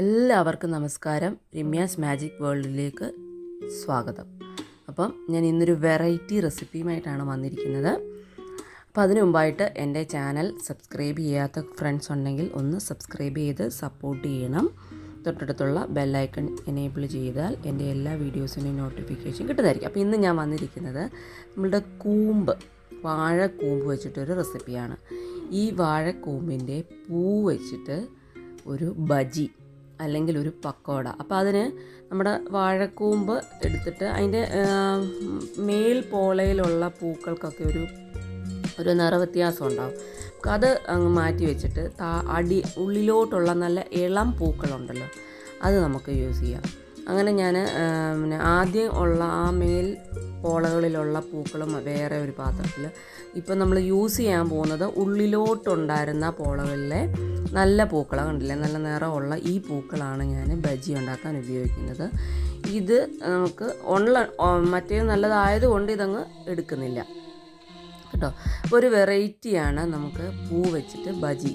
എല്ലാവർക്കും നമസ്കാരം. രമ്യാസ് മാജിക് വേൾഡിലേക്ക് സ്വാഗതം. അപ്പം ഞാൻ ഇന്നൊരു വെറൈറ്റി റെസിപ്പിയുമായിട്ടാണ് വന്നിരിക്കുന്നത്. അപ്പോൾ അതിനു മുമ്പായിട്ട് എൻ്റെ ചാനൽ സബ്സ്ക്രൈബ് ചെയ്യാത്ത ഫ്രണ്ട്സ് ഉണ്ടെങ്കിൽ ഒന്ന് സബ്സ്ക്രൈബ് ചെയ്ത് സപ്പോർട്ട് ചെയ്യണം. തൊട്ടടുത്തുള്ള ബെല്ലൈക്കൺ എനേബിൾ ചെയ്താൽ എൻ്റെ എല്ലാ വീഡിയോസിൻ്റെയും നോട്ടിഫിക്കേഷൻ കിട്ടുന്നതായിരിക്കും. അപ്പോൾ ഇന്ന് ഞാൻ വന്നിരിക്കുന്നത് നമ്മളുടെ വാഴക്കൂമ്പ് വെച്ചിട്ടൊരു റെസിപ്പിയാണ്. ഈ വാഴക്കൂമ്പിൻ്റെ പൂ വെച്ചിട്ട് ഒരു ബജി അല്ലെങ്കിൽ ഒരു പക്കോട. അപ്പോൾ അതിന് നമ്മുടെ വാഴക്കൂമ്പ് എടുത്തിട്ട് അതിൻ്റെ മേൽപോളയിലുള്ള പൂക്കൾക്കൊക്കെ ഒരു നിറവ്യത്യാസം ഉണ്ടാവും. അത് അങ്ങ് മാറ്റി വെച്ചിട്ട് ഉള്ളിലോട്ടുള്ള നല്ല ഇളം പൂക്കളുണ്ടല്ലോ, അത് നമുക്ക് യൂസ് ചെയ്യാം. അങ്ങനെ ഞാൻ ആദ്യം ഉള്ള ആ മേൽ പോളകളിലുള്ള പൂക്കളും വേറെ ഒരു പാത്രത്തിൽ, ഇപ്പം നമ്മൾ യൂസ് ചെയ്യാൻ പോകുന്നത് ഉള്ളിലോട്ടുണ്ടായിരുന്ന പോളകളിലെ നല്ല പൂക്കളാണ്. കണ്ടില്ലേ, നല്ല നിറമുള്ള ഈ പൂക്കളാണ് ഞാൻ ബജി ഉണ്ടാക്കാൻ ഉപയോഗിക്കുന്നത്. ഇത് നമുക്ക് മറ്റേത് നല്ലതായതുകൊണ്ട് ഇതങ്ങ് എടുക്കുന്നില്ല കേട്ടോ. അപ്പോൾ ഒരു വെറൈറ്റിയാണ് നമുക്ക് പൂ വെച്ചിട്ട് ബജി.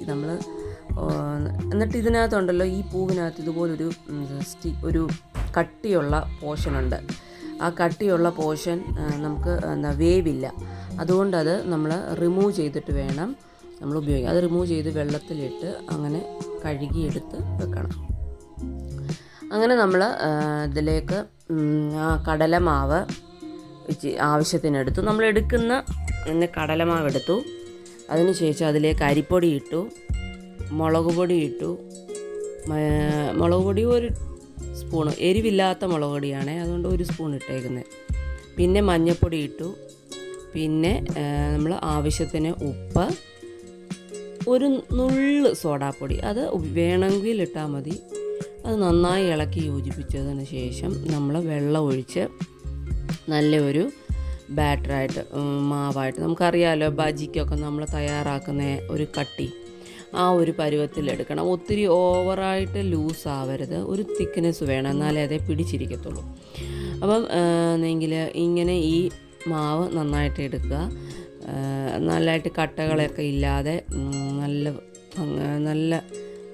എന്നിട്ട് ഇതിനകത്തുണ്ടല്ലോ, ഈ പൂവിനകത്ത് ഇതുപോലൊരു ഒരു കട്ടിയുള്ള പോർഷനുണ്ട്. ആ കട്ടിയുള്ള പോർഷൻ നമുക്ക് വേവില്ല. അതുകൊണ്ടത് നമ്മൾ റിമൂവ് ചെയ്തിട്ട് വേണം നമ്മൾ ഉപയോഗിക്കാം. അത് റിമൂവ് ചെയ്ത് വെള്ളത്തിലിട്ട് അങ്ങനെ കഴുകിയെടുത്ത് വെക്കണം. അങ്ങനെ നമ്മൾ ഇതിലേക്ക് ആ കടലമാവ് ആവശ്യത്തിനെടുത്തു. നമ്മൾ എടുക്കുന്ന കടലമാവ് എടുത്തു. അതിനുശേഷം അതിലേക്ക് അരിപ്പൊടി ഇട്ടു, മുളക് പൊടി ഇട്ടു. മുളക് പൊടി ഒരു സ്പൂണ്, എരിവില്ലാത്ത മുളക് പൊടിയാണ്, അതുകൊണ്ട് ഒരു സ്പൂൺ ഇട്ടേക്കുന്നത്. പിന്നെ മഞ്ഞൾപ്പൊടി ഇട്ടു. പിന്നെ നമ്മൾ ആവശ്യത്തിന് ഉപ്പ്, ഒരു നുള്ള് സോഡാപ്പൊടി, അത് വേണമെങ്കിൽ ഇട്ടാൽ മതി. അത് നന്നായി ഇളക്കി യോജിപ്പിച്ചതിന് ശേഷം നമ്മൾ വെള്ളം ഒഴിച്ച് നല്ലൊരു ബാറ്ററായിട്ട്, മാവായിട്ട്, നമുക്കറിയാമല്ലോ ബജിക്കൊക്കെ നമ്മൾ തയ്യാറാക്കുന്ന ഒരു കട്ടി, ആ ഒരു പരുവത്തിലെടുക്കണം. ഒത്തിരി ഓവറായിട്ട് ലൂസ് ആവരുത്, ഒരു തിക്നെസ് വേണം, എന്നാലേ അതേ പിടിച്ചിരിക്കത്തുള്ളൂ. അപ്പം എന്നെങ്കിൽ ഇങ്ങനെ ഈ മാവ് നന്നായിട്ട് എടുക്കുക. നല്ലതായിട്ട് കട്ടകളൊക്കെ ഇല്ലാതെ നല്ല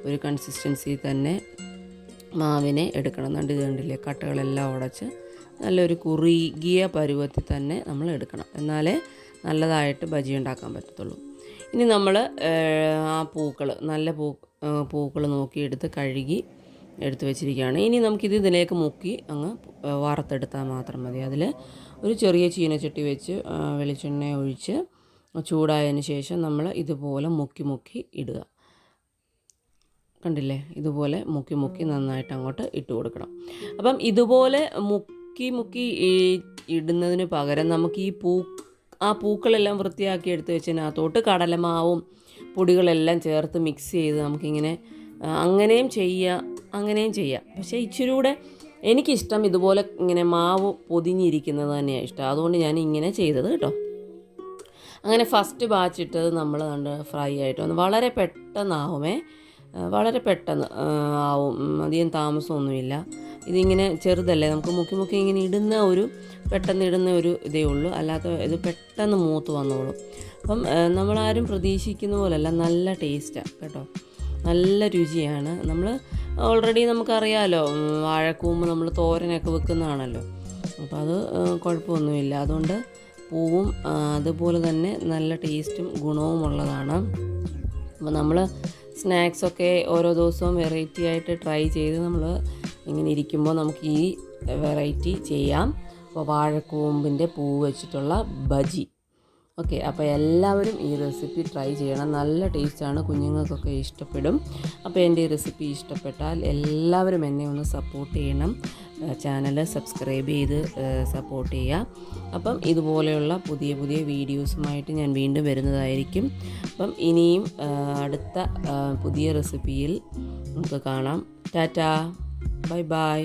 ഒരു കൺസിസ്റ്റൻസി തന്നെ മാവിനെ എടുക്കണം. ഇത് കണ്ടില്ലേ, കട്ടകളെല്ലാം ഉടച്ച് നല്ലൊരു കുറുകിയ പരുവത്തിൽ തന്നെ നമ്മൾ എടുക്കണം, എന്നാലേ നല്ലതായിട്ട് ബജി ഉണ്ടാക്കാൻ പറ്റത്തുള്ളൂ. ഇനി നമ്മൾ ആ പൂക്കൾ, നല്ല പൂക്കൾ നോക്കിയെടുത്ത് കഴുകി എടുത്ത് വെച്ചിരിക്കുകയാണ്. ഇനി നമുക്കിത് ഇതിലേക്ക് മുക്കി അങ്ങ് വറുത്തെടുത്താൽ മാത്രം മതി. അതിൽ ഒരു ചെറിയ ചീനച്ചട്ടി വെച്ച് വെളിച്ചെണ്ണ ഒഴിച്ച് ചൂടായതിന് ശേഷം നമ്മൾ ഇതുപോലെ മുക്കി ഇടുക. കണ്ടില്ലേ, ഇതുപോലെ മുക്കി നന്നായിട്ട് അങ്ങോട്ട് ഇട്ട് കൊടുക്കണം. അപ്പം ഇതുപോലെ മുക്കി ഇടുന്നതിന് പകരം നമുക്ക് ആ പൂക്കളെല്ലാം വൃത്തിയാക്കി എടുത്ത് വെച്ചതിനകത്തോട്ട് കടലമാവും പൊടികളെല്ലാം ചേർത്ത് മിക്സ് ചെയ്ത് നമുക്കിങ്ങനെ അങ്ങനെയും ചെയ്യാം. പക്ഷേ ഇച്ചിരി കൂടെ എനിക്കിഷ്ടം ഇതുപോലെ ഇങ്ങനെ മാവ് പൊതിഞ്ഞിരിക്കുന്നത് തന്നെയാണ് ഇഷ്ടം. അതുകൊണ്ട് ഞാൻ ഇങ്ങനെ ചെയ്തത് കേട്ടോ. അങ്ങനെ ഫസ്റ്റ് ബാച്ച് ഇട്ടത് നമ്മൾ ഫ്രൈ ആയിട്ട് വന്ന് വളരെ പെട്ടെന്ന് ആവും, അധികം താമസമൊന്നുമില്ല. ഇതിങ്ങനെ ചെറുതല്ലേ, നമുക്ക് മുക്കി ഇങ്ങനെ പെട്ടെന്ന് ഇടുന്ന ഒരു ഇതേ ഉള്ളൂ. അല്ലാത്ത ഇത് പെട്ടെന്ന് മൂത്ത് വന്നോളും. അപ്പം നമ്മളാരും പ്രതീക്ഷിക്കുന്ന പോലെയല്ല, നല്ല ടേസ്റ്റാണ് കേട്ടോ, നല്ല രുചിയാണ്. നമ്മൾ ഓൾറെഡി നമുക്കറിയാമല്ലോ, വാഴക്കൂമ്പ് നമ്മൾ തോരനൊക്കെ വെക്കുന്നതാണല്ലോ, അപ്പോൾ അത് കുഴപ്പമൊന്നുമില്ല. അതുകൊണ്ട് പൂവും അതുപോലെ തന്നെ നല്ല ടേസ്റ്റും ഗുണവും ഉള്ളതാണ്. അപ്പോൾ നമ്മൾ സ്നാക്സൊക്കെ ഓരോ ദിവസവും വെറൈറ്റി ആയിട്ട് ട്രൈ ചെയ്ത് നമ്മൾ ഇങ്ങനെ ഇരിക്കുമ്പോൾ നമുക്ക് ഈ വെറൈറ്റി ചെയ്യാം. അപ്പോൾ വാഴക്കൂമ്പിൻ്റെ പൂ വെച്ചിട്ടുള്ള ബജി. ഓക്കെ, അപ്പോൾ എല്ലാവരും ഈ റെസിപ്പി ട്രൈ ചെയ്യണം, നല്ല ടേസ്റ്റാണ്, കുഞ്ഞുങ്ങൾക്കൊക്കെ ഇഷ്ടപ്പെടും. അപ്പോൾ എൻ്റെ ഈ റെസിപ്പി ഇഷ്ടപ്പെട്ടാൽ എല്ലാവരും എന്നെ ഒന്ന് സപ്പോർട്ട് ചെയ്യണം. ചാനൽ സബ്സ്ക്രൈബ് ചെയ്ത് സപ്പോർട്ട് ചെയ്യുക. അപ്പം ഇതുപോലെയുള്ള പുതിയ വീഡിയോസുമായിട്ട് ഞാൻ വീണ്ടും വരുന്നതായിരിക്കും. അപ്പം ഇനിയും അടുത്ത പുതിയ റെസിപ്പിയിൽ നമുക്ക് കാണാം. ടാറ്റാ, ബൈ.